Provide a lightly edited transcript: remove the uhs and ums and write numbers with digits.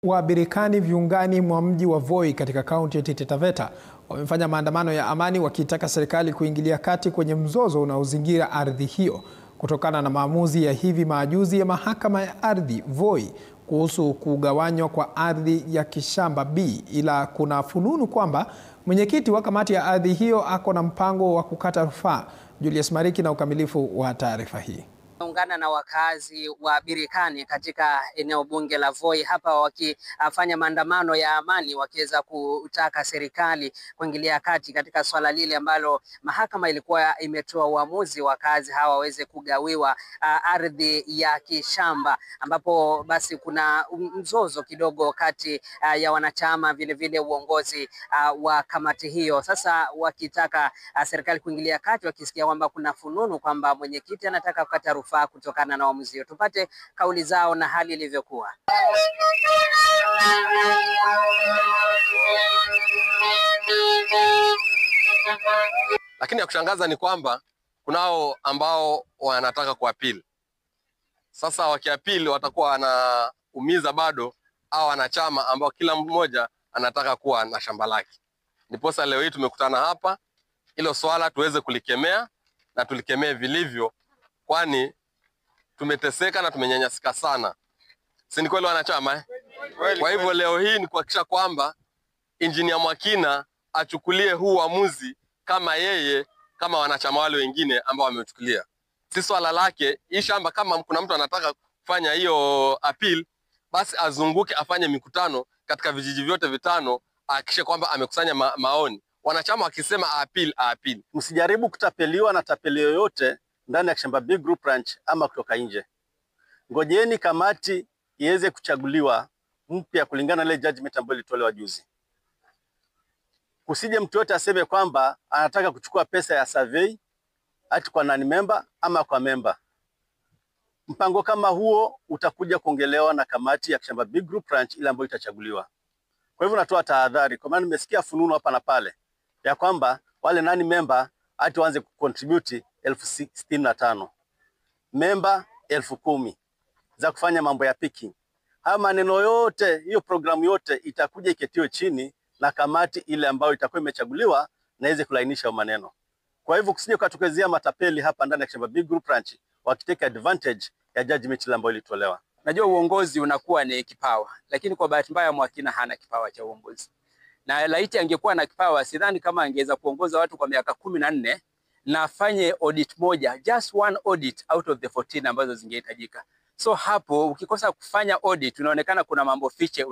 Wa Birikani viungani mwa mji wa Voi katika kaunti ya Taita Taveta wamefanya maandamano ya amani wakitaka serikali kuingilia kati kwenye mzozo unaozingira ardhi hiyo kutokana na maamuzi ya hivi majuzi ya mahakama ya ardhi Voi kuhusu kugawanywa kwa ardhi ya Kishamba B, ila kuna fununu kwamba mwenyekiti wa kamati ya ardhi hiyo ako na mpango wa kukata rufaa. Julius Mariki na ukamilifu wa taarifa hii. Ungana na wakazi wa Birikani katika eneo bunge la Voi hapa wakifanya maandamano ya amani wakiweza kutaka serikali kuingilia kati katika swala lile ambalo mahakama ilikuwa imetoa uamuzi wakazi hawa waweze kugawiwa ardhi ya Kishamba, ambapo basi kuna mzozo kidogo kati ya wanachama vile uongozi wa kamati hiyo. Sasa wakitaka serikali kuingilia kati, wakisikia kwamba kuna fununu kwamba mwenyekiti anataka kukata rufaa kutokana na uamuzi hiyo. Tupate kauli zao na hali ilivyokuwa. Lakini ya kushangaza ni kwamba kunao ambao wanataka kuapili. Sasa wakiapili watakuwa wanaumiza bado au wanachama ambao kila mmoja anataka kuwa na shamba lake. Niposa leo hii tumekutana hapa hilo swala tuweze kulikemea na tulikemee vilivyo, kwani tumeteseka na tumenyanyasika sana. Si ni kweli wanachama? Kwa hivyo leo hii ni kuhakikisha kwamba Engineer Mwakina achukulie huu uamuzi kama wanachama wale wengine ambao wamechukulia. Si swala lake hii shamba. Kama kuna mtu anataka kufanya hiyo appeal, basi azunguke afanye mikutano katika vijiji vyote vitano, ahakikishe kwamba amekusanya maoni. Wanachama wakisema appeal. Msijaribu kutapeliwa na tapeli yoyote ndani ya Kishamba B Group Ranch ama kutoka nje. Ngojeni kamati iweze kuchaguliwa mpya kulingana na ile judgment ambayo ilitolewa juzi. Kusije mtu yote aseme kwamba anataka kuchukua pesa ya survey ati kwa nani member ama kwa member. Mpango kama huo utakuja kuongelewa na kamati ya Kishamba B Group Ranch ile ambayo itachaguliwa. Kwa hivyo natoa tahadhari, kwa maana nimesikia fununu hapa na pale ya kwamba wale nani member ati waanze kucontribute 65,000, member 10,000 za kufanya mambo ya picking. Haya maneno yote, hiyo programu yote itakuja iketiwe chini na kamati ile ambayo itakuwa imechaguliwa na iweze kulainisha maneno. Kwa hivyo kusije kutokezea matapeli hapa ndani ya Kishamba B Group Ranch wakitake advantage ya judgment ile ambayo ilitolewa. Najua uongozi unakuwa ni kipawa, lakini kwa bahati mbaya Mwakina hana kipawa cha uongozi. Na laiti angekuwa na kipawa, sidhani kama angeweza kuongoza watu kwa miaka 14 na afanye audit moja, just one audit out of the 14 ambazo zingehitajika. So hapo ukikosa kufanya audit unaonekana kuna mambo fiche